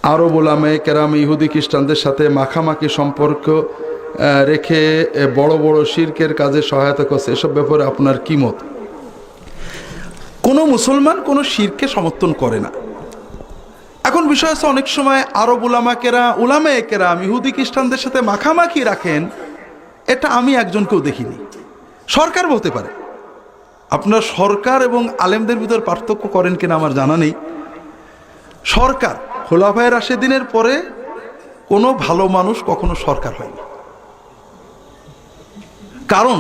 আরব উলামায়ে কেরাম ইহুদি খ্রিস্টানদের সাথে মাখামাখি সম্পর্ক রেখে বড় বড় শিরকের কাজে সহায়তা করছে, এসব ব্যাপারে আপনার কি মত? কোনো মুসলমান কোনো শিরকে সমর্থন করে না। এখন বিষয় আছে, অনেক সময় আরব উলামায়ে কেরাম ইহুদি খ্রিস্টানদের সাথে মাখামাখি রাখেন, এটা আমি একজনকেও দেখিনি। সরকার বলতে পারে। আপনার সরকার এবং আলেমদের ভিতর পার্থক্য করেন কিনা আমার জানা নেই। সরকার খোলাফায়ে রাশেদিনের পরে কোনো ভালো মানুষ কখনো সরকার হয়নি। কারণ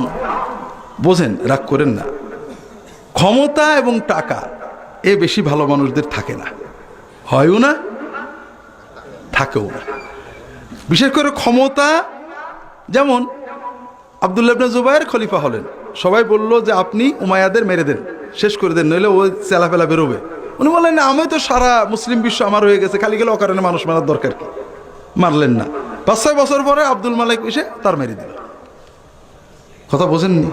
বোঝেন, রাগ করেন না, ক্ষমতা এবং টাকা এ বেশি ভালো মানুষদের থাকে না, হয়ও না, থাকেও না। বিশেষ করে ক্ষমতা, যেমন আব্দুল্লাহ ইবনে জুবায়ের খলিফা হলেন, সবাই বলল যে আপনি উমাইয়াদের মেরে দেন, শেষ করে দেন, নইলে ও চেলাফেলা বেরোবে। উনি বললেন না, আমি তো সারা মুসলিম বিশ্ব আমার হয়ে গেছে, খালি গেলে অকারণে মানুষ মারার দরকার কি? মারলেন না। 5-6 বছর পরে আব্দুল মালিক এসে তার মেরে দিল। কথা বোঝেননি?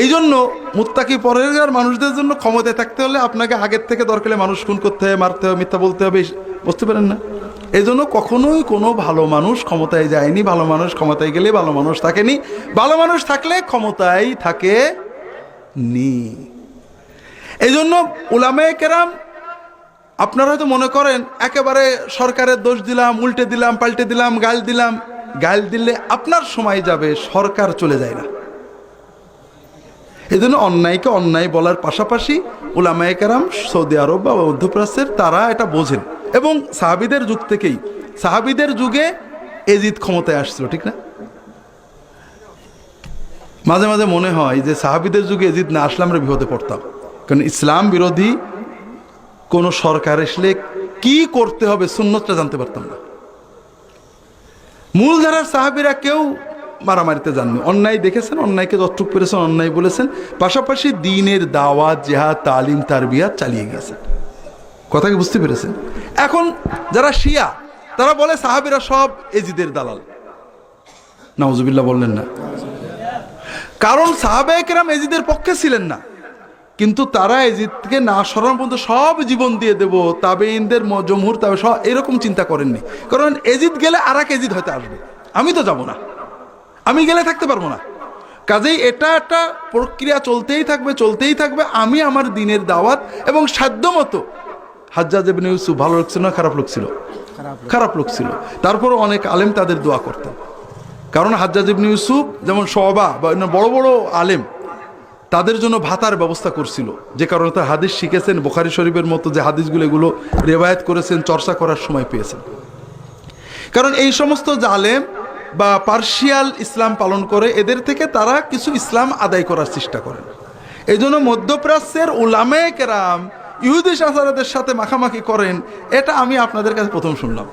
এই জন্য মুত্তাকি পরহেজগার মানুষদের জন্য ক্ষমতায় থাকতে হলে আপনাকে আগের থেকে দরকারে মানুষ খুন করতে হবে, মারতে হবে, মিথ্যা বলতে হবে, বুঝতে পারেন না? এই জন্য কখনোই কোনো ভালো মানুষ ক্ষমতায় যায়নি। ভালো মানুষ ক্ষমতায় গেলে ভালো মানুষ থাকেনি, ভালো মানুষ থাকলে ক্ষমতায় থাকে নি। এই জন্য উলামায়ে কেরাম, আপনারা হয়তো মনে করেন একেবারে সরকারের দোষ দিলাম, উল্টে দিলাম, পাল্টে দিলাম, গাল দিলাম। গাল দিলে আপনার সময় যাবে, সরকার চলে যায় না। এই জন্য অন্যায়কে অন্যায় বলার পাশাপাশি উলামায়ে কেরাম সৌদি আরব বা মধ্যপ্রাচ্যের তারা এটা বোঝেন। এবং সাহাবীদের যুগ থেকেই, সাহাবীদের যুগে এজিদ ক্ষমতায় আসছিল, ঠিক না? মাঝে মাঝে মনে হয় যে সাহাবীদের যুগে এজিদ না আসলে আমরা বিপদে পড়তাম। কারণ ইসলাম বিরোধী কোনো সরকার আসলে কি করতে হবে সুন্নতটা জানতে পারতাম না। মূলধারার সাহাবীরা কেউ মারামারিতে যাননি, অন্যায় দেখেছেন, অন্যায়কে যতটুকু পেরেছেন অন্যায় বলেছেন, পাশাপাশি দ্বীনের দাওয়াত, জিহাদ, তালিম, তারবিয়াত চালিয়ে গেছেন। কথা কি বুঝতে পেরেছেন? এখন যারা শিয়া তারা বলে সাহাবীরা সব এজিদের দালাল। নাউজুবিল্লাহ বললেন না? কারণ সাহাবায়ে কেরাম এজিদের পক্ষে ছিলেন না, কিন্তু তারা এজিদকে না সরানো পর্যন্ত সব জীবন দিয়ে দেব, তাবেঈনদের জমহুর তাবে সব এরকম চিন্তা করেননি। কারণ এজিদ গেলে আর এক এজিদ হয়তো আসবে, আমি তো যাব না, আমি গেলে থাকতে পারবো না। কাজেই এটা একটা প্রক্রিয়া চলতেই থাকবে, চলতেই থাকবে। আমি আমার দ্বীনের দাওয়াত এবং সাধ্য মতো, হাজ্জাজ ইবনে ইউসুফ ভালো লোক ছিল না খারাপ লোক ছিল? খারাপ লোক ছিল। তারপরও অনেক আলেম তাদের দোয়া করতেন। কারণ হাজ্জাজ ইবনে ইউসুফ যেমন শুআবা বা বড় বড় আলেম, তাদের জন্য ভাতার ব্যবস্থা করছিল, যে কারণে তার হাদিস শিখেছেন। বুখারী শরীফের মতো যে হাদিসগুলো, এগুলো রেওয়ায়াত করেছেন, চর্চা করার সময় পেয়েছেন। কারণ এই সমস্ত জালেম বা পার্শিয়াল ইসলাম পালন করে, এদের থেকে তারা কিছু ইসলাম আদায় করার চেষ্টা করেন। এই জন্য মধ্যপ্রাচ্যের উলামায়ে কেরাম ইহুদি শাসকের সাথে মাখামাখি করেন, এটা আমি আপনাদের কাছে প্রথম শুনলাম।